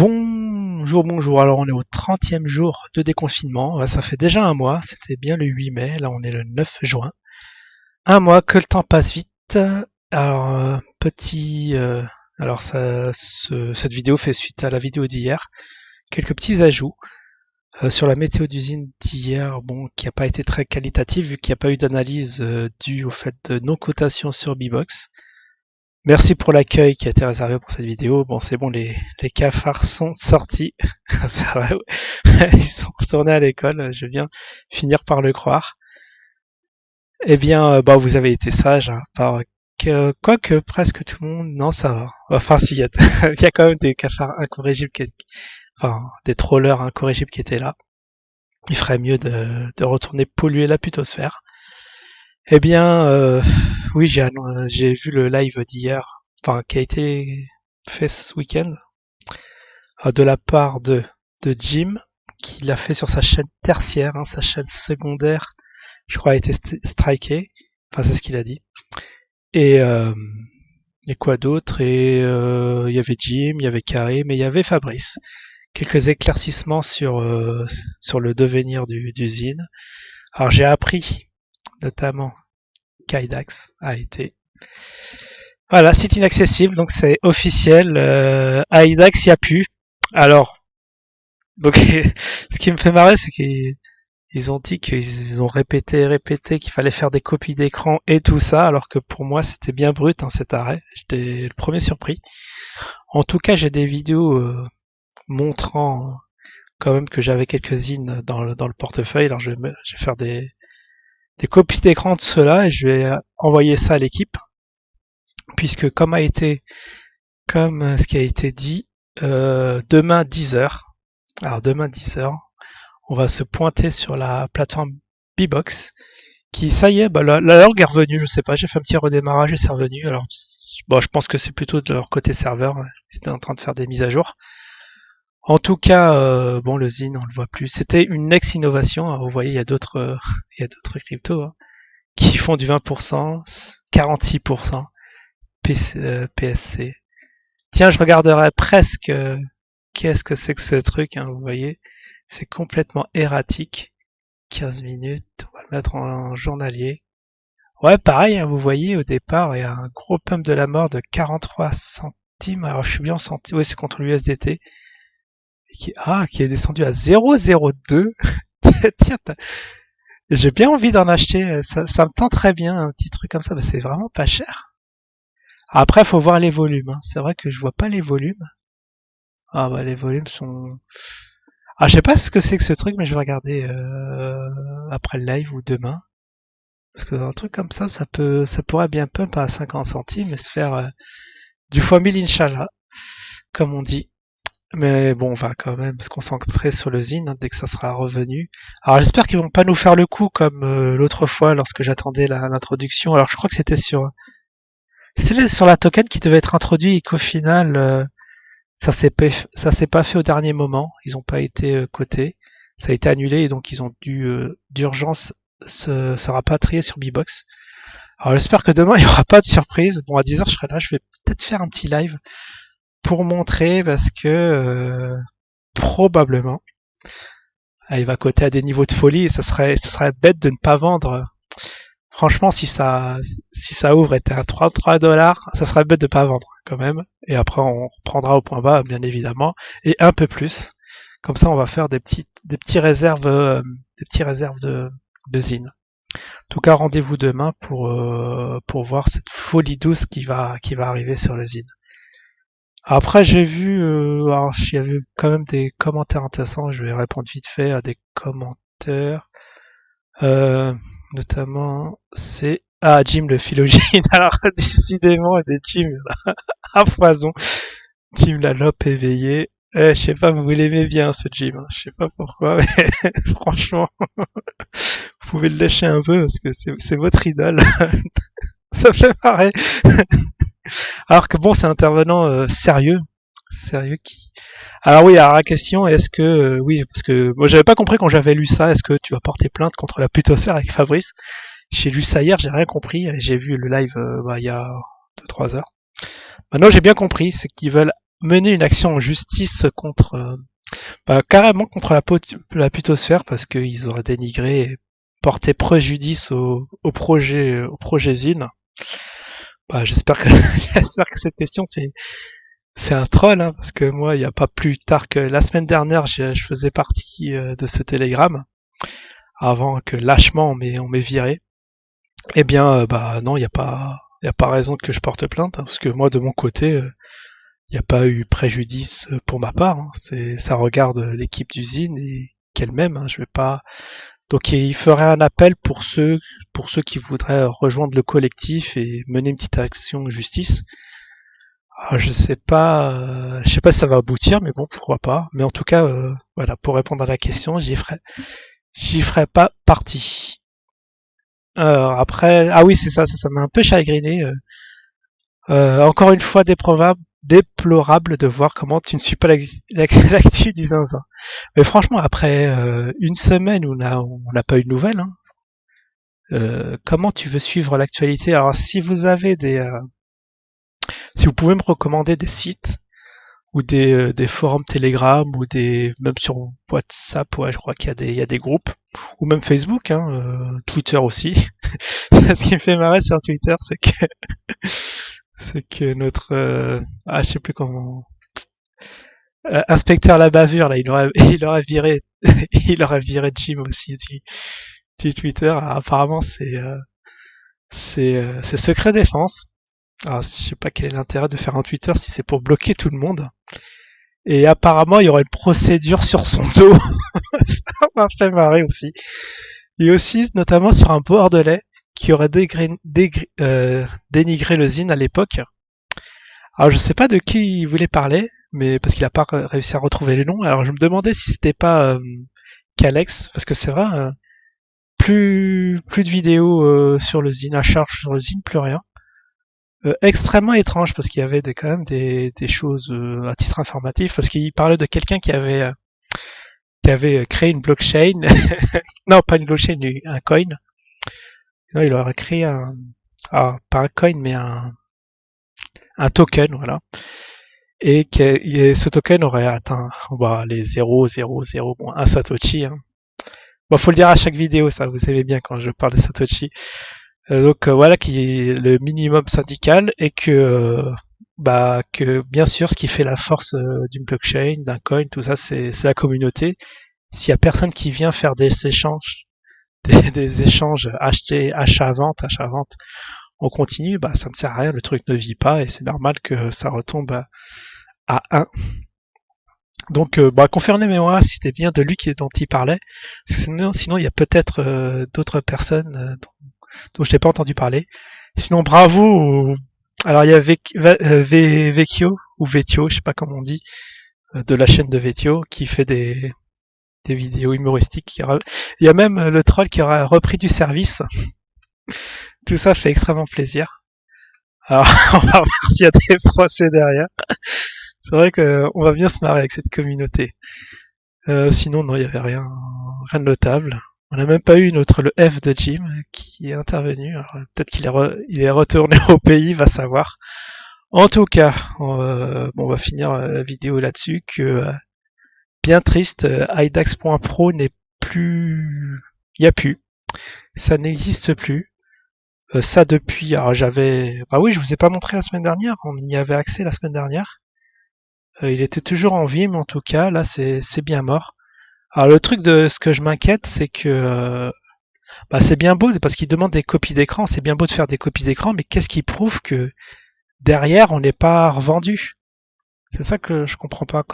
Bonjour, bonjour. Alors on est au 30e jour de déconfinement. Ça fait déjà un mois, c'était bien le 8 mai, là on est le 9 juin. Un mois que le temps passe vite. Alors cette vidéo fait suite à la vidéo d'hier. Quelques petits ajouts sur la météo d'usine d'hier, bon, qui n'a pas été très qualitative vu qu'il n'y a pas eu d'analyse due au fait de non-cotation sur Bbox. Merci pour l'accueil qui a été réservé pour cette vidéo. Bon, c'est bon, les cafards sont sortis. C'est vrai, ils sont retournés à l'école, je viens finir par le croire. Eh bien, vous avez été sage, hein, quoique presque tout le monde, non, ça va. Enfin, si, il y a, il y a quand même des cafards incorrigibles, enfin, des trollers incorrigibles qui étaient là. Il ferait mieux de retourner polluer la putosphère. Eh bien, oui, j'ai vu le live d'hier, enfin, qui a été fait ce week-end, de la part de Jim, qui l'a fait sur sa chaîne tertiaire, hein, sa chaîne secondaire, je crois, a été strikée. Enfin, c'est ce qu'il a dit. Et quoi d'autre? Et il y avait Jim, il y avait Karim, mais il y avait Fabrice. Quelques éclaircissements sur le devenir d'usine. Alors j'ai appris, notamment, qu'Aidax a été... Voilà, site inaccessible, donc c'est officiel. Aidax y a pu. Alors, donc ce qui me fait marrer, c'est qu'ils ont dit qu'ils ont répété qu'il fallait faire des copies d'écran et tout ça, alors que pour moi c'était bien brut, hein, cet arrêt. J'étais le premier surpris. En tout cas, j'ai des vidéos montrant quand même que j'avais quelques zines dans le portefeuille. Alors je vais faire des copies d'écran de cela et je vais envoyer ça à l'équipe, puisque comme ce qui a été dit, demain 10h. Alors demain 10h, on va se pointer sur la plateforme Bbox, qui, ça y est, la log est revenue, je sais pas, j'ai fait un petit redémarrage et c'est revenu. Alors, bon, je pense que c'est plutôt de leur côté serveur, ils étaient en train de faire des mises à jour. En tout cas, le zine, on le voit plus. C'était une ex-innovation, hein, vous voyez, il y a d'autres cryptos, hein, qui font du 20%, 46%, PSC. Tiens, je regarderai presque qu'est-ce que c'est que ce truc, hein, vous voyez, c'est complètement erratique. 15 minutes, on va le mettre en journalier. Ouais, pareil, hein, vous voyez, au départ, il y a un gros pump de la mort de 43 centimes. Alors, je suis bien en centimes. Oui, c'est contre l'USDT. Qui est descendu à 0,02. Tiens, j'ai bien envie d'en acheter. Ça me tente très bien, un petit truc comme ça. C'est vraiment pas cher. Après, faut voir les volumes, hein. C'est vrai que je vois pas les volumes. Les volumes sont... je sais pas ce que c'est que ce truc, mais je vais regarder après le live ou demain. Parce que un truc comme ça pourrait bien pump à 50 centimes et se faire du fois 1000 Inch'Allah, comme on dit. Mais bon, on va quand même se concentrer sur le zine, hein, dès que ça sera revenu. Alors j'espère qu'ils vont pas nous faire le coup comme l'autre fois lorsque j'attendais l'introduction. Alors je crois que c'était sur la token qui devait être introduit et qu'au final ça s'est pas fait au dernier moment. Ils ont pas été cotés. Ça a été annulé et donc ils ont dû d'urgence se rapatrier sur Bbox. Alors j'espère que demain il n'y aura pas de surprise. Bon, à 10h je serai là, je vais peut-être faire un petit live pour montrer, parce que probablement il va coter à des niveaux de folie et ça serait bête de ne pas vendre. Franchement, si ça ouvre était à 33 $, ça serait bête de pas vendre quand même. Et après on reprendra au point bas, bien évidemment, et un peu plus. Comme ça, on va faire des petits réserves de zine. En tout cas, rendez-vous demain pour voir cette folie douce qui va arriver sur le zine. Après, j'ai vu, alors il y avait quand même des commentaires intéressants. Je vais répondre vite fait à des commentaires. Notamment, c'est Jim le philogène. Alors décidément, des Jim à foison. Jim la lope éveillée. Je sais pas, vous l'aimez bien ce Jim. Hein. Je sais pas pourquoi, mais franchement, vous pouvez le lâcher un peu parce que c'est votre idole. Ça me fait marrer. Alors que bon, c'est un intervenant sérieux qui. Alors oui, alors la question, est-ce que oui, parce que moi j'avais pas compris quand j'avais lu ça. Est-ce que tu vas porter plainte contre la putosphère avec Fabrice? J'ai lu ça hier, j'ai rien compris. J'ai vu le live il y a 2-3 heures. Maintenant j'ai bien compris, c'est qu'ils veulent mener une action en justice contre, carrément contre la putosphère parce qu'ils auraient dénigré et porté préjudice au projet Zine. J'espère que j'espère que cette question c'est un troll, hein, parce que moi, il n'y a pas plus tard que la semaine dernière, je faisais partie de ce Telegram avant que lâchement on m'ait viré. Eh bien, non, il y a pas raison que je porte plainte, hein, parce que moi, de mon côté, il n'y a pas eu préjudice pour ma part. Hein. Ça regarde l'équipe d'usine et qu'elle-même. Hein, je vais pas. Donc, il ferait un appel pour ceux qui voudraient rejoindre le collectif et mener une petite action de justice. Alors, je sais pas si ça va aboutir, mais bon, pourquoi pas. Mais en tout cas, voilà, pour répondre à la question, j'y ferai pas partie. Après, ah oui, c'est ça, ça m'a un peu chagriné. Encore une fois, déplorable de voir comment tu ne suis pas l'actu du zinzin. Mais franchement, après une semaine où on n'a pas eu de nouvelles, hein, comment tu veux suivre l'actualité? Alors, si vous pouvez me recommander des sites ou des forums Telegram ou même sur WhatsApp, ouais, je crois il y a des groupes ou même Facebook, hein, Twitter aussi. Ce qui me fait marrer sur Twitter, c'est que notre je sais plus comment inspecteur la bavure là, il aurait viré il aurait viré Jim aussi du Twitter. Alors, apparemment c'est secret défense. Alors je sais pas quel est l'intérêt de faire un Twitter si c'est pour bloquer tout le monde. Et apparemment il y aurait une procédure sur son dos. Ça m'a fait marrer aussi. Et aussi notamment sur un bordelais qui aurait dénigré le Zine à l'époque. Alors je sais pas de qui il voulait parler, mais parce qu'il a pas réussi à retrouver les noms. Alors je me demandais si c'était pas Calex, parce que c'est vrai, plus de vidéos sur le Zine, à charge sur le Zine, plus rien. Extrêmement étrange parce qu'il y avait quand même des choses à titre informatif, parce qu'il parlait de quelqu'un qui avait créé une blockchain, non pas une blockchain, un coin. Non, il aurait créé pas un coin mais un token, voilà. Et ce token aurait atteint les 0,00, bon, un Satoshi. Hein. Bon, faut le dire à chaque vidéo, ça, vous savez bien quand je parle de Satoshi. Donc voilà qui est le minimum syndical et que bien sûr ce qui fait la force d'une blockchain, d'un coin, tout ça c'est la communauté. S'il y a personne qui vient faire des échanges, des échanges achat-vente, on continue, ça ne sert à rien, le truc ne vit pas et c'est normal que ça retombe à 1. Donc, confirmez-moi si c'était bien de lui dont il parlait, parce que sinon il y a peut-être d'autres personnes dont je n'ai pas entendu parler. Sinon, bravo. Alors, il y a Vecchio, ou Vecchio, je sais pas comment on dit, de la chaîne de Vecchio, qui fait des vidéos humoristiques. Il y a même le troll qui aura repris du service. Tout ça fait extrêmement plaisir. Alors, on va voir s'il y a des procès derrière. C'est vrai qu'on va bien se marrer avec cette communauté. Sinon, non, il n'y avait rien de notable. On n'a même pas eu le F de Jim qui est intervenu. Peut-être qu'il est retourné au pays, va savoir. En tout cas, on va finir la vidéo là-dessus. Bien triste, IDAX.pro n'est plus... Il n'y a plus. Ça n'existe plus. Ça depuis... Alors oui, je vous ai pas montré la semaine dernière. On y avait accès la semaine dernière. Il était toujours en vie, mais en tout cas, là, c'est bien mort. Alors le truc de ce que je m'inquiète, c'est que c'est bien beau parce qu'ils demandent des copies d'écran, c'est bien beau de faire des copies d'écran, mais qu'est-ce qui prouve que derrière on n'est pas revendu? C'est ça que je comprends pas.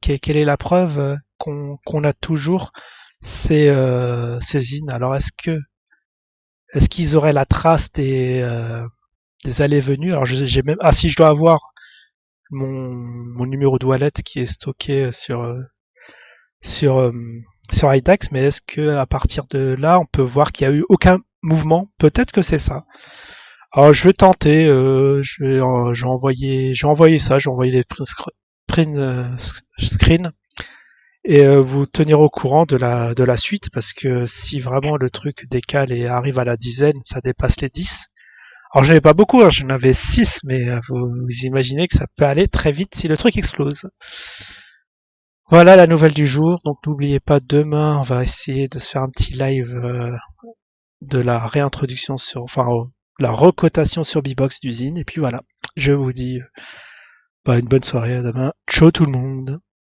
Quelle est la preuve qu'on a toujours ces zines? Alors est-ce qu'ils auraient la trace des allées-venues? Alors j'ai même si je dois avoir mon numéro de wallet qui est stocké sur IDAX, mais est-ce que à partir de là, on peut voir qu'il n'y a eu aucun mouvement? Peut-être que c'est ça. Alors je vais tenter, je vais envoyer ça, je vais envoyer les print screen et vous tenir au courant de la suite, parce que si vraiment le truc décale et arrive à la dizaine, ça dépasse les 10. Alors j'en avais pas beaucoup, hein, j'en avais 6, mais vous imaginez que ça peut aller très vite si le truc explose. Voilà la nouvelle du jour, donc n'oubliez pas, demain on va essayer de se faire un petit live de la réintroduction la recotation sur Bbox d'usine, et puis voilà, je vous dis une bonne soirée, à demain, ciao tout le monde.